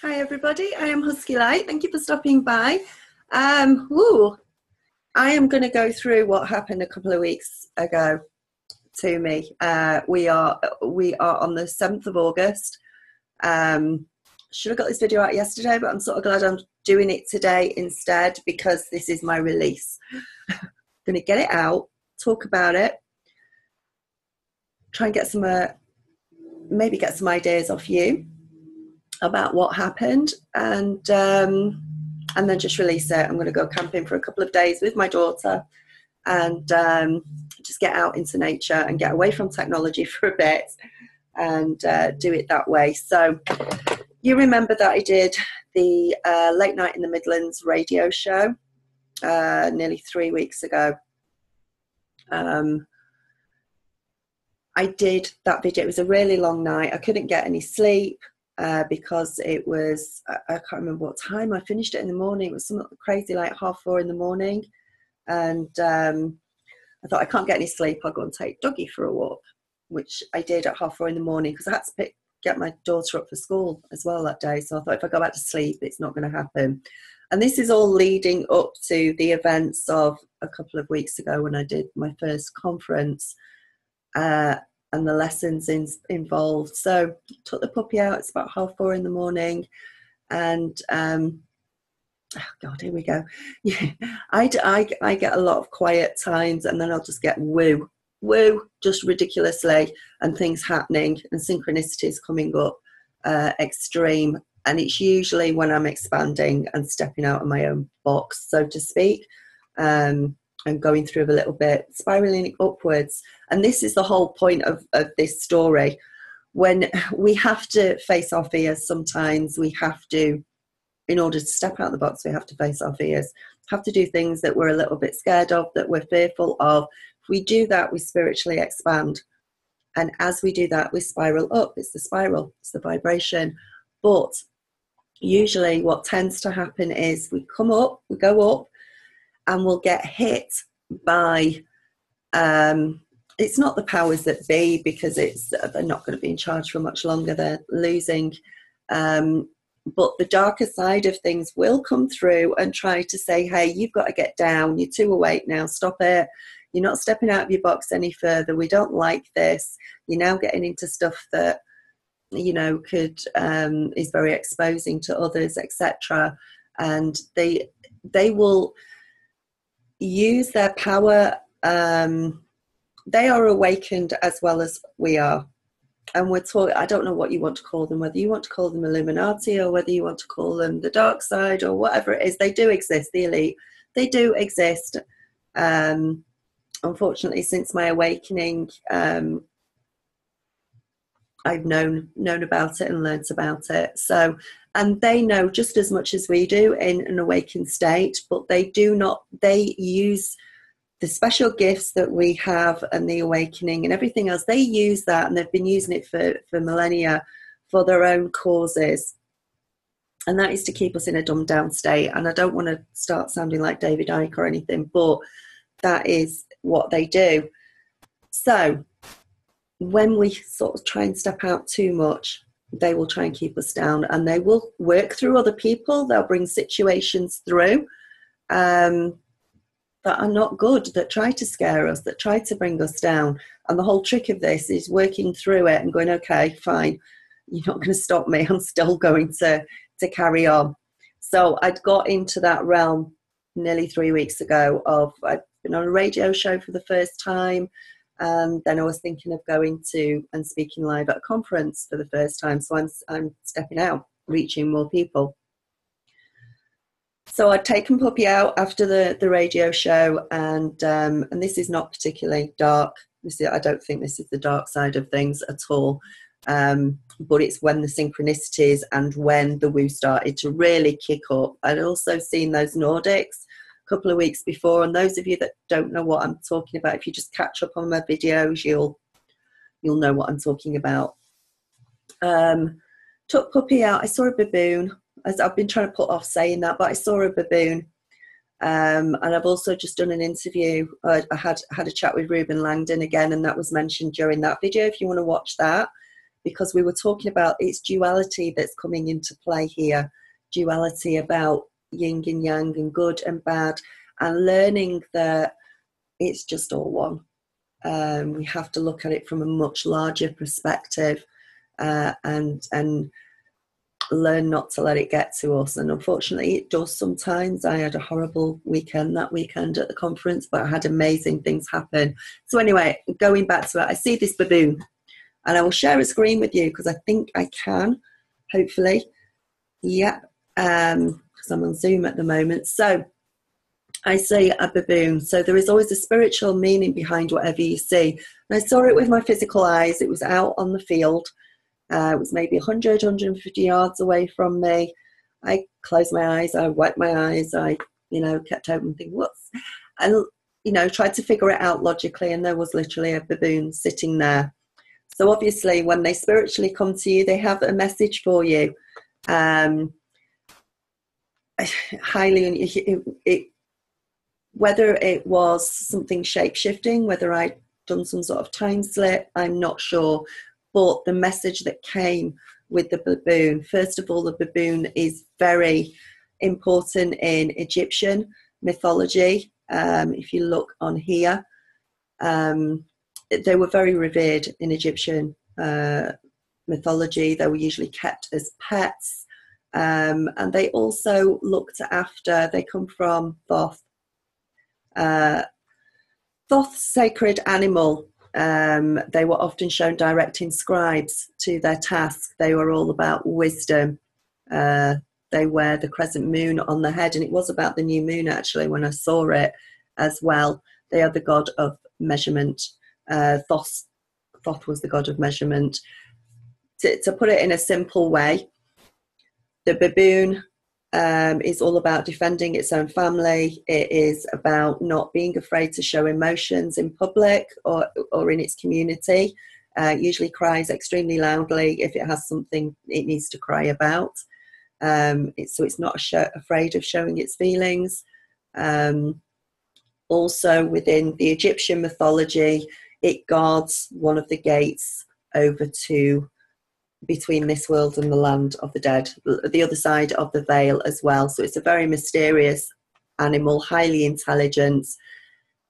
Hi everybody, I am Husky Light. Thank you for stopping by. I am going to go through what happened a couple of weeks ago to me. We are on the 7th of August. Should have got this video out yesterday, but I'm sort of glad I'm doing it today instead because this is my release. I'm going to get it out, talk about it, try and get some, maybe get some ideas off you about what happened, and then just release it. I'm going to go camping for a couple of days with my daughter and just get out into nature and get away from technology for a bit and do it that way. So you remember that I did the Late Night in the Midlands radio show nearly 3 weeks ago. I did that video. It was a really long night. I couldn't get any sleep. Because it was, I can't remember what time I finished it in the morning. It was something crazy like 4:30 in the morning. And I thought, I can't get any sleep. I'll go and take Dougie for a walk, which I did at 4:30 in the morning because I had to get my daughter up for school as well that day. So I thought if I go back to sleep, it's not going to happen. And this is all leading up to the events of a couple of weeks ago when I did my first conference. And the lessons involved. So took the puppy out. It's about 4:30 in the morning, and oh God, here we go. Yeah, I get a lot of quiet times, and then I'll just get woo, just ridiculously, and things happening and synchronicities coming up extreme. And it's usually when I'm expanding and stepping out of my own box, so to speak. And going through a little bit, spiraling upwards. And this is the whole point of this story. When we have to face our fears, sometimes we have to, in order to step out of the box, we have to face our fears, have to do things that we're a little bit scared of, that we're fearful of. If we do that, we spiritually expand. And as we do that, we spiral up. It's the spiral, it's the vibration. But usually what tends to happen is we come up, we go up, and we'll get hit by, it's not the powers that be, because they're not going to be in charge for much longer, they're losing. But the darker side of things will come through and try to say, hey, you've got to get down, you're too awake now, stop it. You're not stepping out of your box any further, we don't like this. You're now getting into stuff that, you know, could, is very exposing to others, etc. And they will use their power. They are awakened as well as we are, and we're taught, I don't know what you want to call them, whether you want to call them Illuminati or whether you want to call them the dark side or whatever it is. They do exist, the elite, they do exist. Unfortunately, since my awakening, I've known about it and learnt about it. So, and they know just as much as we do in an awakened state, but they use the special gifts that we have and the awakening and everything else. They use that, and they've been using it for millennia for their own causes. And that is to keep us in a dumbed down state. And I don't want to start sounding like David Icke or anything, but that is what they do. So when we sort of try and step out too much, they will try and keep us down, and they will work through other people. They'll bring situations through that are not good, that try to scare us, that try to bring us down. And the whole trick of this is working through it and going, okay, fine, you're not going to stop me. I'm still going to carry on. So I'd got into that realm nearly 3 weeks ago of, I'd been on a radio show for the first time. And then I was thinking of going to and speaking live at a conference for the first time. So I'm stepping out, reaching more people. So I'd taken Puppy out after the radio show, and this is not particularly dark. I don't think this is the dark side of things at all. But it's when the synchronicities and when the woo started to really kick up. I'd also seen those Nordics a couple of weeks before, and those of you that don't know what I'm talking about, if you just catch up on my videos, you'll know what I'm talking about. Took Puppy out. I saw a baboon. I've been trying to put off saying that, but I saw a baboon. And I've also just done an interview. I had a chat with Reuben Langdon again, and that was mentioned during that video if you want to watch that. because we were talking about it's duality that's coming into play here, duality about yin and yang and good and bad, and learning that it's just all one. We have to look at it from a much larger perspective, and learn not to let it get to us. And unfortunately it does sometimes. I had a horrible weekend that weekend at the conference, but I had amazing things happen. So anyway, going back to it, I see this baboon, and I will share a screen with you because I think I can, hopefully. Yeah, because I'm on Zoom at the moment. So I see a baboon. So there is always a spiritual meaning behind whatever you see. And I saw it with my physical eyes. It was out on the field. It was maybe 100, 150 yards away from me. I closed my eyes, I wiped my eyes, I, kept open thinking, what's, and, tried to figure it out logically, and there was literally a baboon sitting there. So obviously when they spiritually come to you, they have a message for you. Whether it was something shape-shifting, whether I'd done some sort of time slip, I'm not sure. But the message that came with the baboon, first of all, the baboon is very important in Egyptian mythology. If you look on here, they were very revered in Egyptian mythology. They were usually kept as pets. And they also looked after, they come from Thoth. Thoth's sacred animal. They were often shown directing scribes to their task. They were all about wisdom. They wear the crescent moon on the head, and it was about the new moon actually when I saw it as well. They are the god of measurement. Thoth was the god of measurement. To put it in a simple way, the baboon is all about defending its own family. It is about not being afraid to show emotions in public or in its community. Usually cries extremely loudly if it has something it needs to cry about. So it's not afraid of showing its feelings. Also within the Egyptian mythology, it guards one of the gates over to between this world and the land of the dead, the other side of the veil as well. So it's a very mysterious animal, highly intelligent.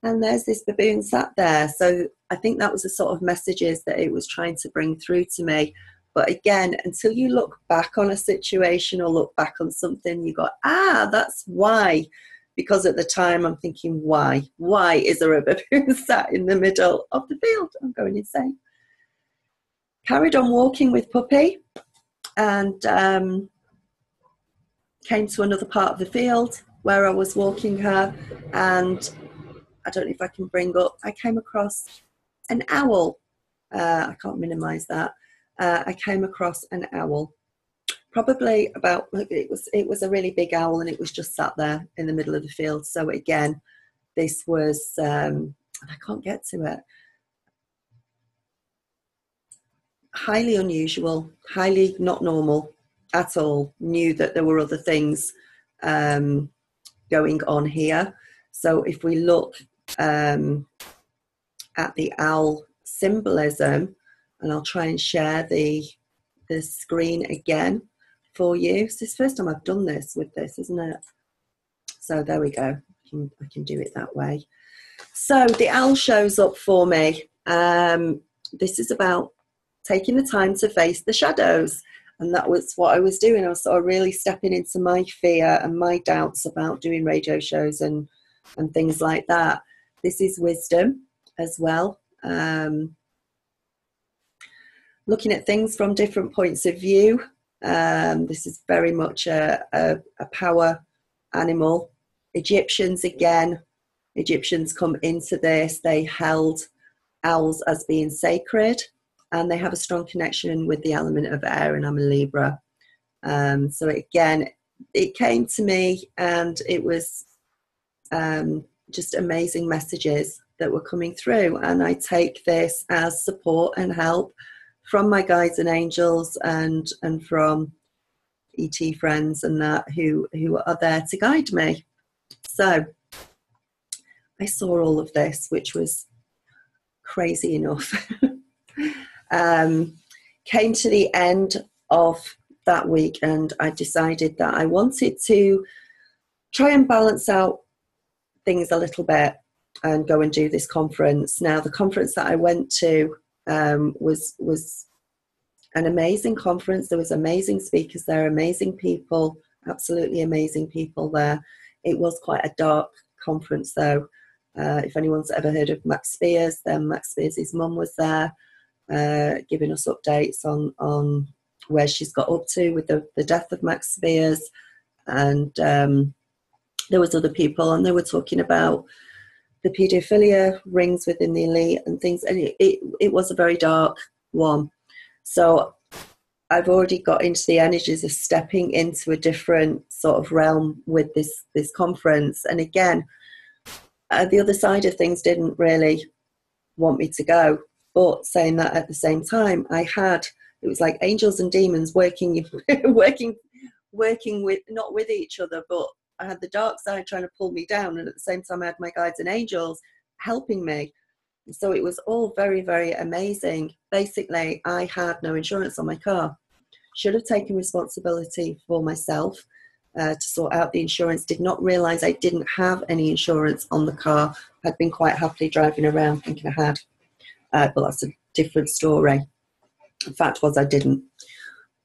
And there's this baboon sat there. So I think that was the sort of messages that it was trying to bring through to me. But again, until you look back on a situation or look back on something, you go, that's why. Because at the time I'm thinking, why? Why is there a baboon sat in the middle of the field? I'm going insane. Carried on walking with Puppy, and came to another part of the field where I was walking her, and I don't know if I can bring up, I came across an owl. I can't minimize that. I came across an owl, probably about, it was a really big owl, and it was just sat there in the middle of the field. So again, this was, I can't get to it. Highly unusual, highly not normal at all. Knew that there were other things going on here. So if we look at the owl symbolism, and I'll try and share the screen again for you. So it's the first time I've done this with this, isn't it? So there we go. I can do it that way. So the owl shows up for me. This is about taking the time to face the shadows. And that was what I was doing. I was sort of really stepping into my fear and my doubts about doing radio shows and things like that. This is wisdom as well. Looking at things from different points of view. This is very much a power animal. Egyptians, again, Egyptians come into this. They held owls as being sacred, and they have a strong connection with the element of air, and I'm a Libra. So again, it came to me, and it was just amazing messages that were coming through. And I take this as support and help from my guides and angels, and from ET friends and that who are there to guide me. So I saw all of this, which was crazy enough. came to the end of that week, and I decided that I wanted to try and balance out things a little bit and go and do this conference. Now, the conference that I went to was an amazing conference. There was amazing speakers there, amazing people, absolutely amazing people there. It was quite a dark conference, though. If anyone's ever heard of Max Spears, then Max Spears' mum was there, giving us updates on where she's got up to with the death of Max Spears. And there was other people, and they were talking about the paedophilia rings within the elite and things. And it was a very dark one. So I've already got into the energies of stepping into a different sort of realm with this conference. And again, the other side of things didn't really want me to go. But saying that, at the same time, it was like angels and demons working with, not with each other, but I had the dark side trying to pull me down, and at the same time I had my guides and angels helping me. So it was all very, very amazing. Basically, I had no insurance on my car. Should have taken responsibility for myself to sort out the insurance. Did not realise I didn't have any insurance on the car. Had been quite happily driving around thinking I had. But that's a different story. The fact was I didn't.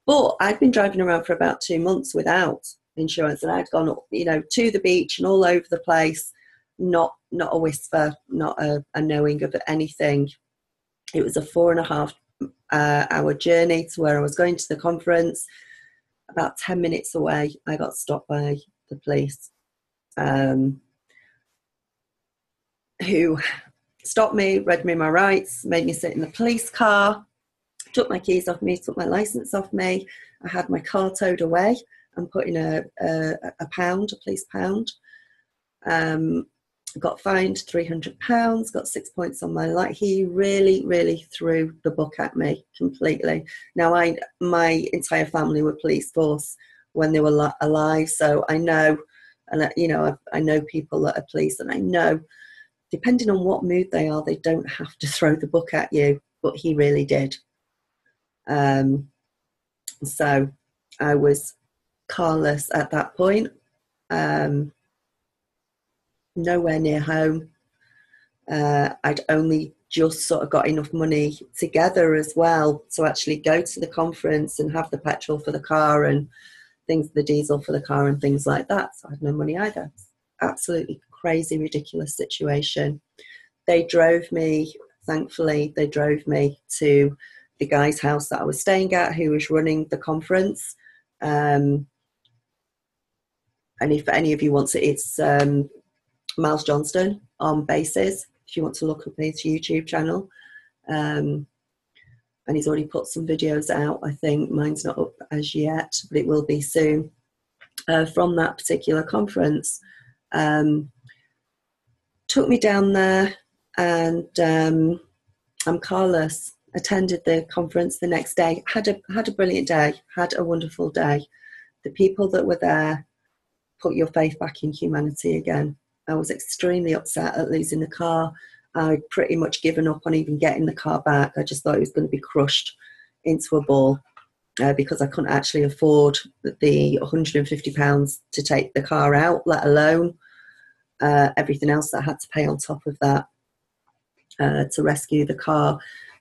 But I'd been driving around for about 2 months without insurance, and I'd gone, to the beach and all over the place. Not a whisper, not a knowing of anything. It was a 4.5 hour journey to where I was going to the conference. About 10 minutes away, I got stopped by the police, who stopped me, read me my rights, made me sit in the police car, took my keys off me, took my license off me. I had my car towed away and put in a police pound. Got fined £300, got 6 points on my light. He really, really threw the book at me completely. Now, my entire family were police force when they were alive, so I know, and I know people that are police, and I know, depending on what mood they are, they don't have to throw the book at you, but he really did. So I was carless at that point. Nowhere near home. I'd only just sort of got enough money together as well to actually go to the conference and have the petrol for the car and the diesel for the car and things like that. So I had no money either. Absolutely crazy, ridiculous situation. Thankfully, they drove me to the guy's house that I was staying at, who was running the conference. And if any of you want to, it's Miles Johnston on Bases, if you want to look up his YouTube channel. And he's already put some videos out. I think mine's not up as yet, but it will be soon, from that particular conference. Took me down there, and I'm carless. Attended the conference the next day. Had a brilliant day. Had a wonderful day. The people that were there put your faith back in humanity again. I was extremely upset at losing the car. I'd pretty much given up on even getting the car back. I just thought it was going to be crushed into a ball, because I couldn't actually afford the £150 to take the car out, let alone everything else that I had to pay on top of that to rescue the car.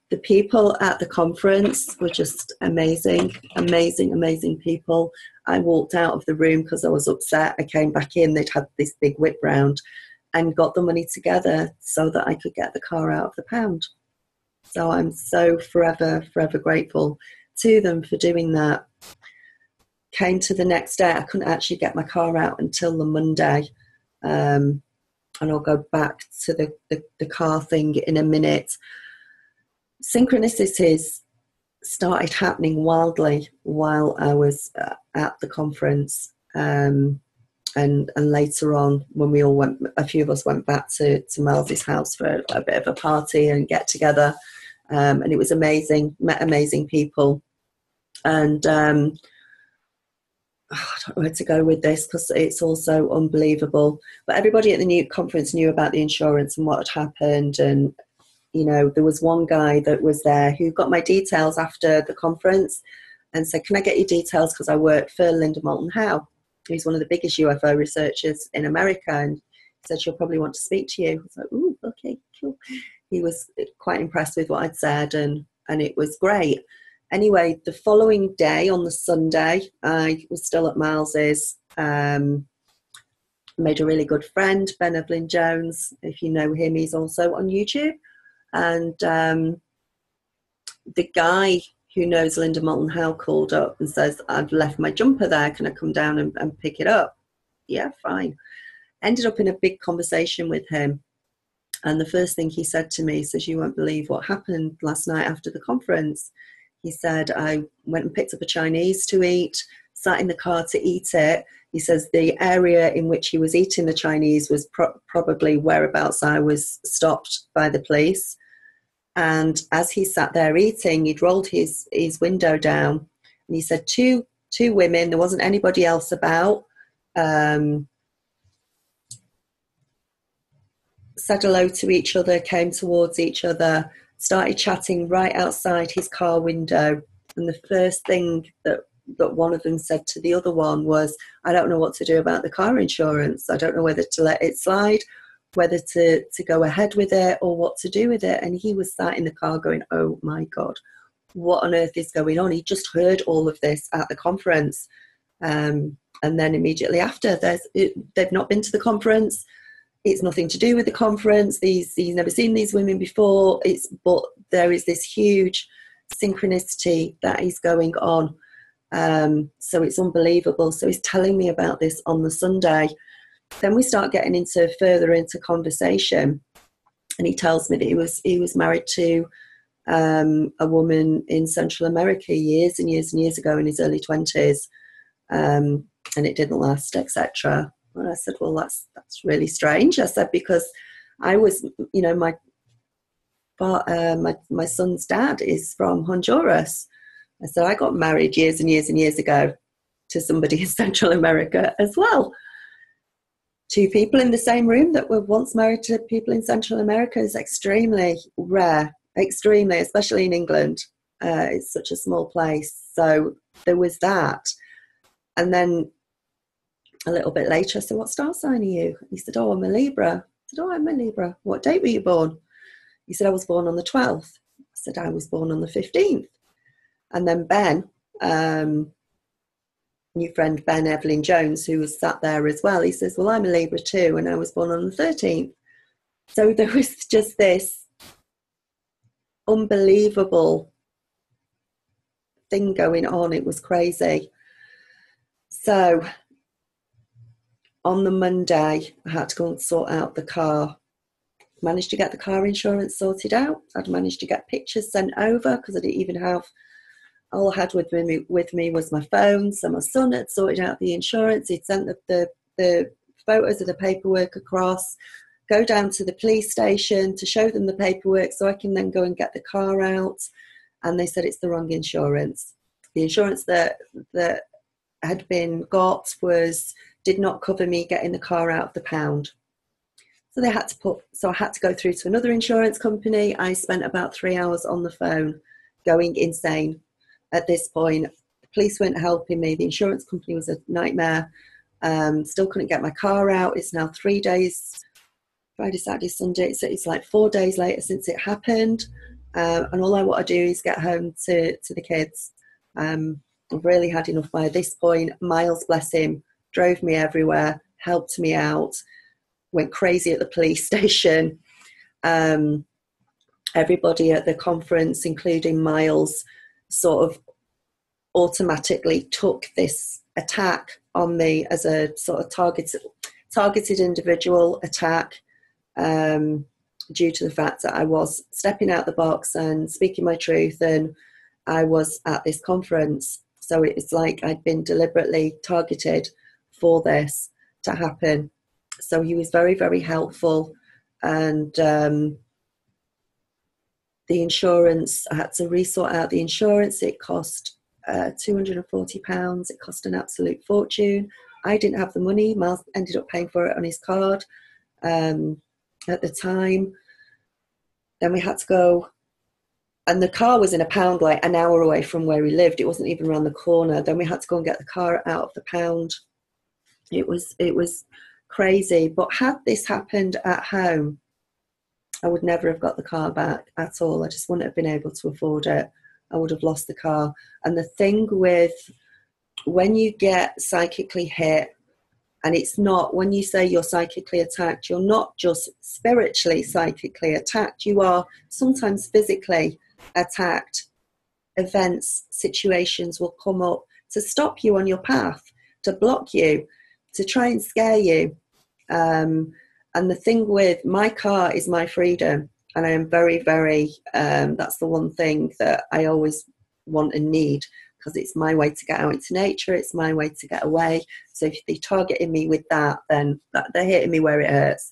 The people at the conference were just amazing, amazing, amazing people. I walked out of the room because I was upset. I came back in, they'd had this big whip round, and got the money together so that I could get the car out of the pound. So I'm so forever, forever grateful to them for doing that. Came to the next day, I couldn't actually get my car out until the Monday. And I'll go back to the car thing in a minute. Synchronicities started happening wildly while I was at the conference, and later on, when we all went, a few of us went back to Miles's house for a bit of a party and get together, and it was amazing. Met amazing people, and I don't know where to go with this because it's also unbelievable. But everybody at the new conference knew about the insurance and what had happened, and you know, there was one guy that was there who got my details after the conference and said, can I get your details? Because I work for Linda Moulton Howe. He's one of the biggest UFO researchers in America. And he said, she'll probably want to speak to you. I was like, ooh, okay, cool. He was quite impressed with what I'd said, and it was great. Anyway, the following day, on the Sunday, I was still at Miles's. Made a really good friend, Ben Evelyn Jones. If you know him, he's also on YouTube. And the guy who knows Linda Moulton Howe called up and says, I've left my jumper there. Can I come down and pick it up? Yeah, fine. Ended up in a big conversation with him. And the first thing he said to me, he says, you won't believe what happened last night after the conference. He said, I went and picked up a Chinese to eat, sat in the car to eat it. He says the area in which he was eating the Chinese was probably whereabouts I was stopped by the police. And as he sat there eating, he'd rolled his window down, and he said two women, there wasn't anybody else about, said hello to each other, came towards each other, started chatting right outside his car window. And the first thing that one of them said to the other one was, I don't know what to do about the car insurance. I don't know whether to let it slide, whether to go ahead with it, or what to do with it. And he was sat in the car going, oh my God, what on earth is going on? He just heard all of this at the conference. And then immediately after, they've not been to the conference. It's nothing to do with the conference. He's never seen these women before. But there is this huge synchronicity that is going on. So it's unbelievable. So he's telling me about this on the Sunday. Then we start getting further into conversation, and he tells me that he was married to a woman in Central America years and years and years ago in his early 20s, and it didn't last, etc. And I said, well, that's really strange. I said, because I was, you know, my son's dad is from Honduras. I said, I got married years and years and years ago to somebody in Central America as well. Two people in the same room that were once married to people in Central America is extremely rare, extremely, especially in England. It's such a small place. So there was that. And then a little bit later, I said, what star sign are you? He said, oh, I'm a Libra. I said, oh, I'm a Libra. What date were you born? He said, I was born on the 12th. I said, I was born on the 15th. And then Ben, new friend Ben Evelyn Jones, who was sat there as well, he says, well, I'm a Libra too, and I was born on the 13th. So there was just this unbelievable thing going on. It was crazy. So on the Monday, I had to go and sort out the car. Managed to get the car insurance sorted out. I'd managed to get pictures sent over because I didn't even have, all I had with me was my phone. So my son had sorted out the insurance. He'd sent the photos of the paperwork across, go down to the police station to show them the paperwork so I can then go and get the car out. And they said it's the wrong insurance. The insurance that had been got did not cover me getting the car out of the pound. So I had to go through to another insurance company. I spent about 3 hours on the phone going insane at this point. The police weren't helping me. The insurance company was a nightmare. Still couldn't get my car out. It's now 3 days, Friday, Saturday, Sunday. So it's like 4 days later since it happened. And all I want to do is get home to the kids. I've really had enough by this point. Miles, bless him, drove me everywhere, helped me out, went crazy at the police station. Everybody at the conference, including Miles, sort of automatically took this attack on me as a sort of targeted individual attack, due to the fact that I was stepping out the box and speaking my truth, and I was at this conference. So it's like I'd been deliberately targeted for this to happen. So he was very, very helpful. And the insurance, I had to resort out the insurance. It cost £240. It cost an absolute fortune. I didn't have the money. Miles ended up paying for it on his card at the time. Then we had to go, and the car was in a pound like an hour away from where we lived. It wasn't even around the corner. Then we had to go and get the car out of the pound. It was crazy. But had this happened at home, I would never have got the car back at all. I just wouldn't have been able to afford it. I would have lost the car. And the thing with when you get psychically hit, and it's not, when you say you're psychically attacked, you're not just spiritually psychically attacked. You are sometimes physically attacked. Events, situations will come up to stop you on your path, to block you, to try and scare you. And the thing with my car is my freedom. And I am very, very, that's the one thing that I always want and need, because it's my way to get out into nature. It's my way to get away. So if they're targeting me with that, then they're hitting me where it hurts.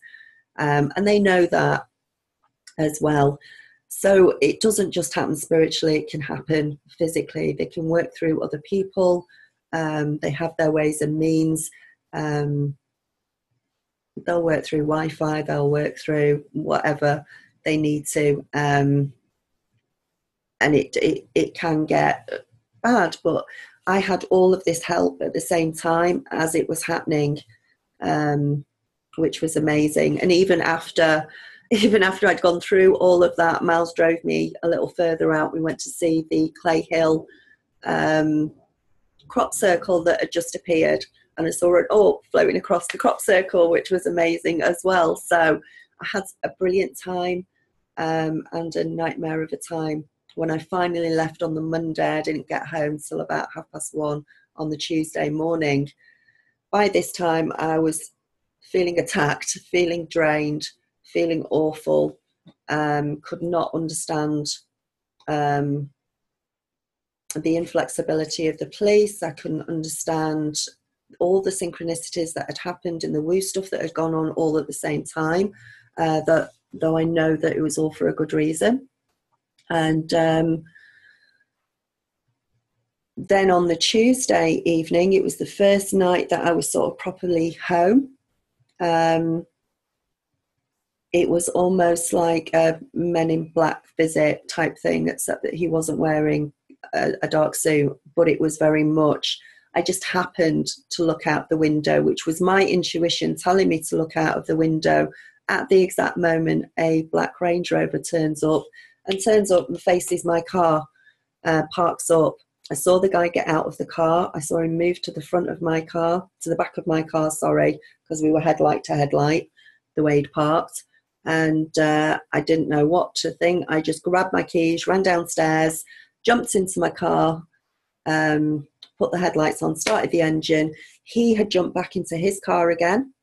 And they know that as well. So it doesn't just happen spiritually. It can happen physically. They can work through other people. They have their ways and means. They'll work through Wi-Fi. They'll work through whatever they need to. And it can get bad, but I had all of this help at the same time as it was happening, which was amazing. And even after I'd gone through all of that, Miles drove me a little further out. We went to see the Clay Hill crop circle that had just appeared, and I saw it all floating across the crop circle, which was amazing as well. So I had a brilliant time and a nightmare of a time. When I finally left on the Monday, I didn't get home till about 1:30 on the Tuesday morning. By this time, I was feeling attacked, feeling drained, feeling awful, could not understand the inflexibility of the police. I couldn't understand all the synchronicities that had happened and the woo stuff that had gone on all at the same time, that though I know that it was all for a good reason. And then on the Tuesday evening, it was the first night that I was sort of properly home. It was almost like a Men in Black visit type thing, except that he wasn't wearing a dark suit, but it was very much, I just happened to look out the window, which was my intuition telling me to look out of the window. At the exact moment, a black Range Rover turns up and faces my car, parks up. I saw the guy get out of the car. I saw him move to the front of my car, to the back of my car, sorry, because we were headlight to headlight, the way he'd parked. And I didn't know what to think. I just grabbed my keys, ran downstairs, jumped into my car, put the headlights on, started the engine. He had jumped back into his car again,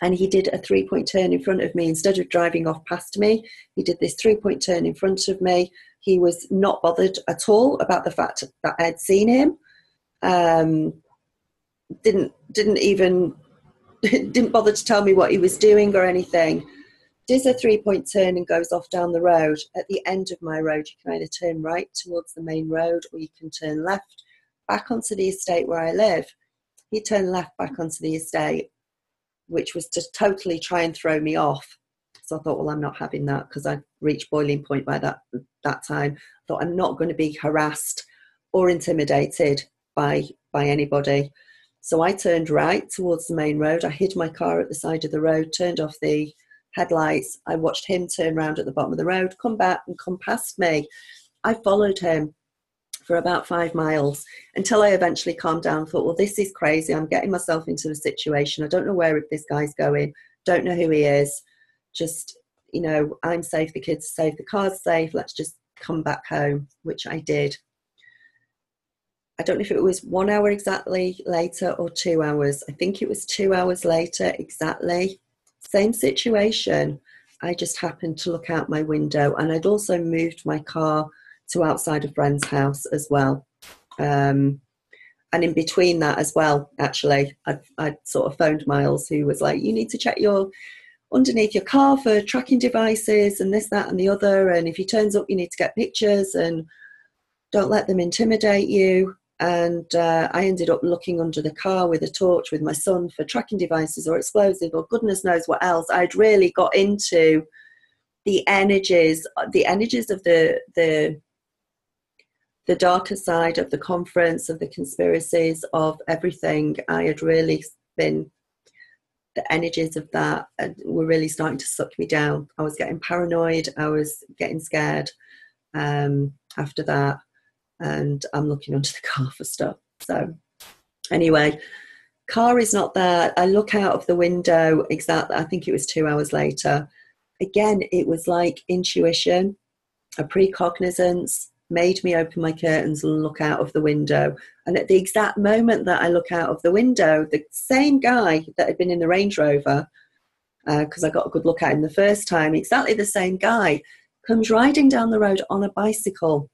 and he did a 3-point turn in front of me. Instead of driving off past me, he did this 3-point turn in front of me. He was not bothered at all about the fact that I'd seen him. Didn't bother to tell me what he was doing or anything. Does a 3-point turn and goes off down the road. At the end of my road, you can either turn right towards the main road, or you can turn left back onto the estate where I live. He turned left back onto the estate, which was to totally try and throw me off. So I thought, well, I'm not having that, because I'd reached boiling point by that time. I thought, I'm not going to be harassed or intimidated by anybody. So I turned right towards the main road. I hid my car at the side of the road, turned off the headlights. I watched him turn around at the bottom of the road, come back and come past me. I followed him for about 5 miles until I eventually calmed down and thought, well, this is crazy. I'm getting myself into a situation. I don't know where this guy's going. Don't know who he is. Just, I'm safe, the kids are safe, the car's safe. Let's just come back home, which I did. I don't know if it was 1 hour exactly later or 2 hours. I think it was 2 hours later exactly. Same situation. I just happened to look out my window, and I'd also moved my car to outside a friend's house as well. And in between that as well, actually, I'd sort of phoned Miles, who was like, you need to check underneath your car for tracking devices and this, that, and the other. And if he turns up, you need to get pictures and don't let them intimidate you. And I ended up looking under the car with a torch with my son for tracking devices or explosive or goodness knows what else. I'd really got into the energies of the darker side of the conference, of the conspiracies, of everything. I had really been, the energies of that were really starting to suck me down. I was getting paranoid. I was getting scared after that. And I'm looking under the car for stuff. So anyway, car is not there. I look out of the window exactly, I think it was 2 hours later. Again, it was like intuition, a pre-cognizance made me open my curtains and look out of the window. And at the exact moment that I look out of the window, the same guy that had been in the Range Rover, because I got a good look at him the first time, exactly the same guy, comes riding down the road on a bicycle,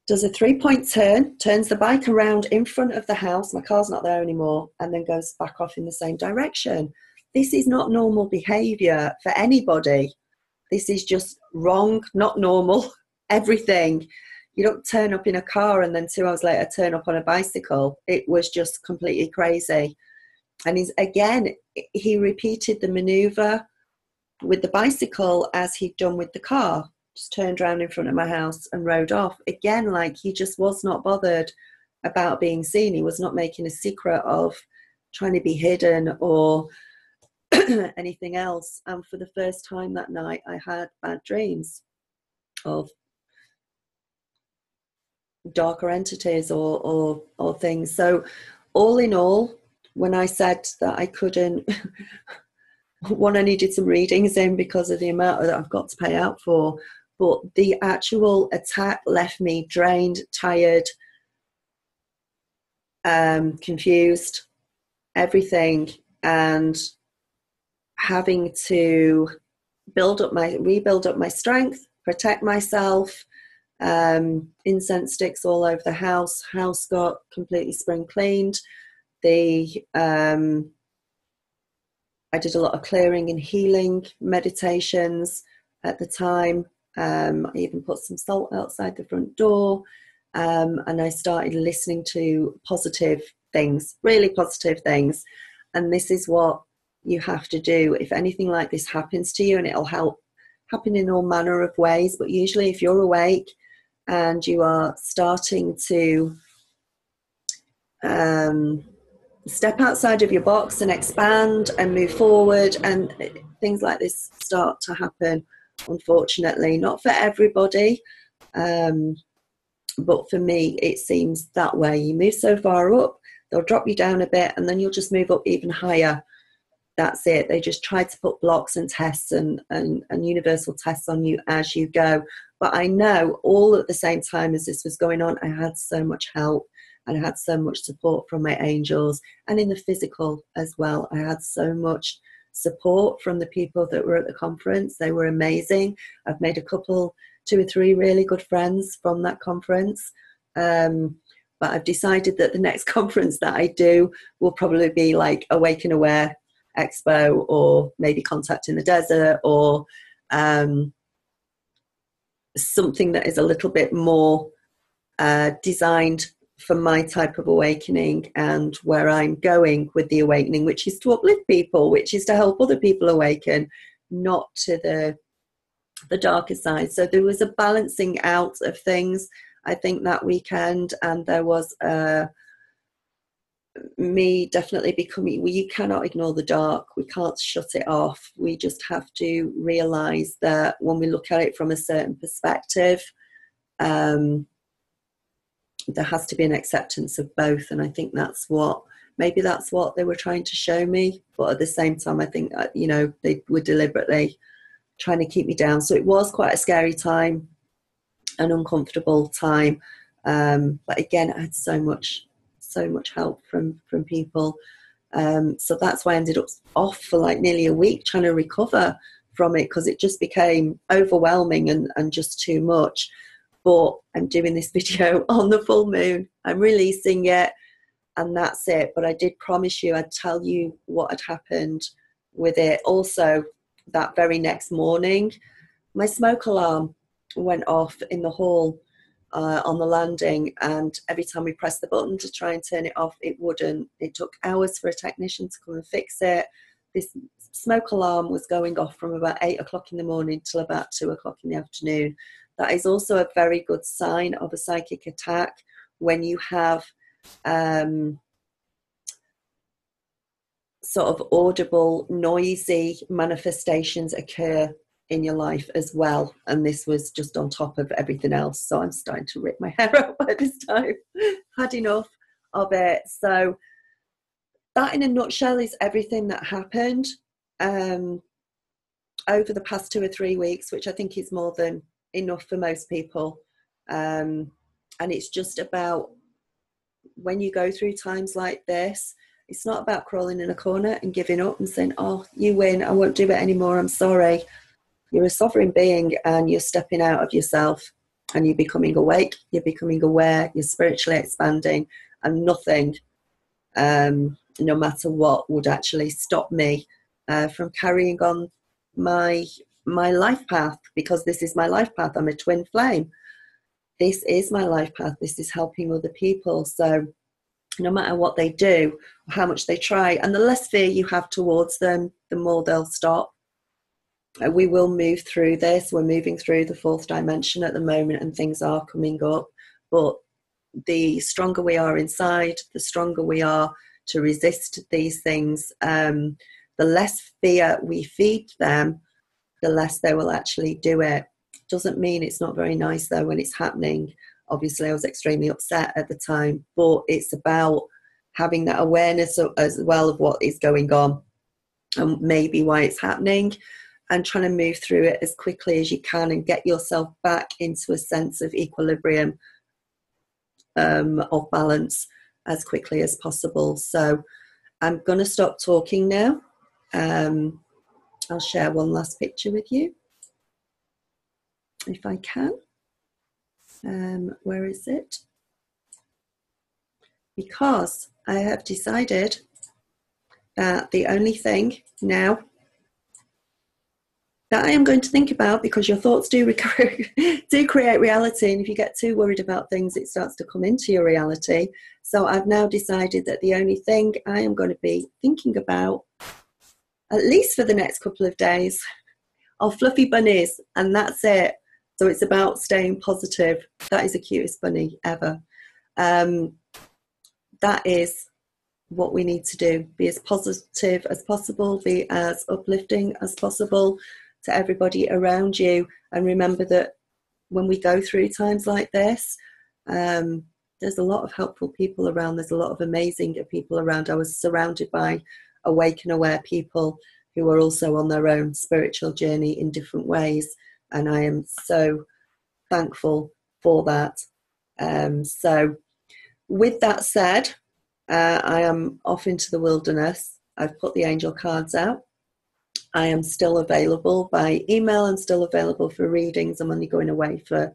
does a 3-point turn, turns the bike around in front of the house, my car's not there anymore, and then goes back off in the same direction. This is not normal behaviour for anybody. This is just wrong, not normal, everything. You don't turn up in a car and then 2 hours later turn up on a bicycle. It was just completely crazy. And he repeated the manoeuvre with the bicycle as he'd done with the car. Just turned around in front of my house and rode off. Again, like he just was not bothered about being seen. He was not making a secret of trying to be hidden or anything else. And for the first time that night, I had bad dreams of darker entities or things. So all in all, when I said that I couldn't, one, I needed some readings in because of the amount that I've got to pay out for. But the actual attack left me drained, tired, confused, everything, and having to rebuild up my strength, protect myself. Incense sticks all over the house. House got completely spring cleaned. I did a lot of clearing and healing meditations at the time. I even put some salt outside the front door, and I started listening to positive things, really positive things. And this is what you have to do if anything like this happens to you, and it'll happen in all manner of ways. But usually if you're awake and you are starting to step outside of your box and expand and move forward, and things like this start to happen, unfortunately. Not for everybody, but for me it seems that way. You move so far up, they'll drop you down a bit, and then you'll just move up even higher. That's it. They just try to put blocks and tests and universal tests on you as you go. But I know all at the same time as this was going on, I had so much help and I had so much support from my angels, and in the physical as well. I had so much support from the people that were at the conference. They were amazing. I've made a couple, 2 or 3 really good friends from that conference. But I've decided that the next conference that I do will probably be like Awake and Aware Expo, or maybe Contact in the Desert, or something that is a little bit more designed for my type of awakening and where I'm going with the awakening, which is to uplift people, which is to help other people awaken, not to the darker side. So there was a balancing out of things, I think, that weekend, and there was me definitely becoming, well, you cannot ignore the dark. We can't shut it off. We just have to realize that when we look at it from a certain perspective, there has to be an acceptance of both. And I think maybe that's what they were trying to show me. But at the same time, I think, they were deliberately trying to keep me down. So it was quite a scary time, an uncomfortable time. But again, I had so much help from people. So that's why I ended up off for like nearly a week trying to recover from it, because it just became overwhelming and just too much. But I'm doing this video on the full moon. I'm releasing it, and that's it. But I did promise you I'd tell you what had happened with it. Also, that very next morning, my smoke alarm went off in the hall on the landing, and every time we pressed the button to try and turn it off, it wouldn't. It took hours for a technician to come and fix it. This smoke alarm was going off from about 8 o'clock in the morning till about 2 o'clock in the afternoon. That is also a very good sign of a psychic attack when you have sort of audible, noisy manifestations occur in your life as well. And this was just on top of everything else. So I'm starting to rip my hair out by this time. Had enough of it. So that in a nutshell is everything that happened over the past 2 or 3 weeks, which I think is more than enough for most people. And it's just about, when you go through times like this, it's not about crawling in a corner and giving up and saying, oh, you win, I won't do it anymore, I'm sorry. You're a sovereign being, and you're stepping out of yourself, and you're becoming awake, you're becoming aware, you're spiritually expanding, and nothing, no matter what, would actually stop me from carrying on my life path, because this is my life path. I'm a twin flame. This is my life path. This is helping other people. So no matter what they do, or how much they try, and the less fear you have towards them, the more they'll stop. We will move through this. We're moving through the fourth dimension at the moment, and things are coming up. But the stronger we are inside, the stronger we are to resist these things. The less fear we feed them, the less they will actually do it. Doesn't mean it's not very nice though when it's happening. Obviously, I was extremely upset at the time, but it's about having that awareness as well of what is going on and maybe why it's happening, and trying to move through it as quickly as you can and get yourself back into a sense of equilibrium, of balance, as quickly as possible. So I'm going to stop talking now. I'll share one last picture with you, if I can. Where is it? Because I have decided that the only thing now that I am going to think about, because your thoughts do create reality, and if you get too worried about things, it starts to come into your reality. So I've now decided that the only thing I am going to be thinking about, at least for the next couple of days, are fluffy bunnies, and that's it. So it's about staying positive. That is the cutest bunny ever. That is what we need to do. Be as positive as possible, be as uplifting as possible to everybody around you. And remember that when we go through times like this, there's a lot of helpful people around. There's a lot of amazing people around. I was surrounded by awake and aware people who are also on their own spiritual journey in different ways. And I am so thankful for that. So with that said, I am off into the wilderness. I've put the angel cards out. I am still available by email. I'm still available for readings. I'm only going away for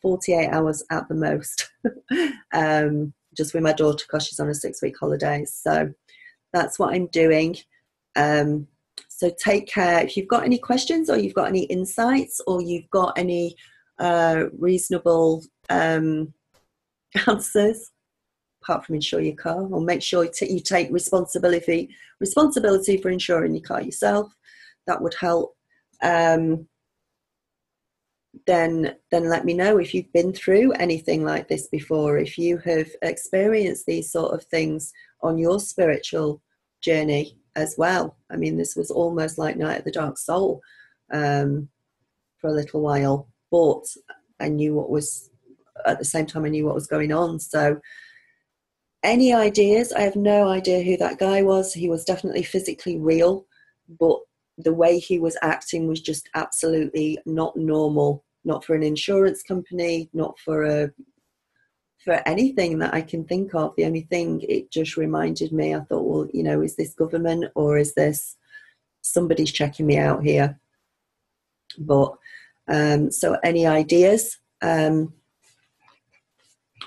48 hours at the most, just with my daughter because she's on a 6-week holiday. So that's what I'm doing. So take care. If you've got any questions, or you've got any insights, or you've got any reasonable answers, apart from insure your car, or make sure you take responsibility for insuring your car yourself. That would help. Then let me know if you've been through anything like this before, if you have experienced these sort of things on your spiritual journey as well. I mean, this was almost like Night of the Dark Soul for a little while, but I knew what was, at the same time I knew what was going on. So any ideas? I have no idea who that guy was. He was definitely physically real, but the way he was acting was just absolutely not normal. Not for an insurance company, not for anything that I can think of. The only thing, it just reminded me, I thought, well, you know, is this government, or is this somebody's checking me out here? But so any ideas?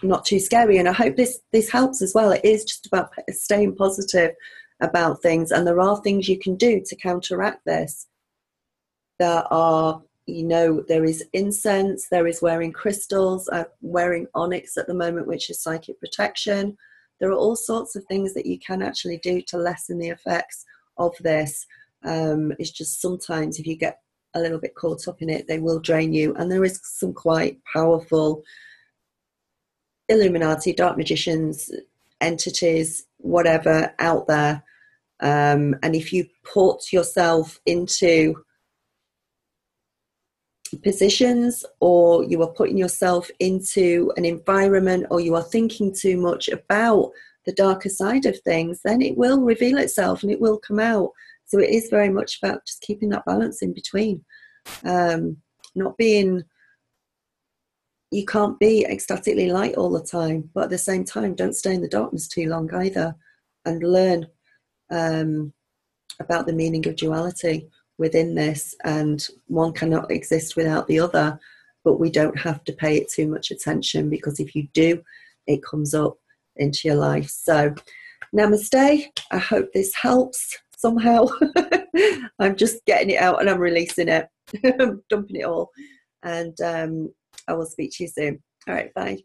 Not too scary, and I hope this helps as well. It is just about staying positive about things, and there are things you can do to counteract this. There are, you know, there is incense, there is wearing crystals. I'm wearing onyx at the moment, which is psychic protection. There are all sorts of things that you can actually do to lessen the effects of this. It's just sometimes if you get a little bit caught up in it, they will drain you. And there is some quite powerful Illuminati, dark magicians, entities, whatever out there. And if you put yourself into positions, or you are putting yourself into an environment, or you are thinking too much about the darker side of things, then it will reveal itself and it will come out. So it is very much about just keeping that balance in between. Not being, you can't be ecstatically light all the time, but at the same time, don't stay in the darkness too long either, and learn about the meaning of duality within this. And one cannot exist without the other, but we don't have to pay it too much attention, because if you do, it comes up into your life. So namaste. I hope this helps somehow. I'm just getting it out and I'm releasing it. I'm dumping it all. And I will speak to you soon. All right, bye.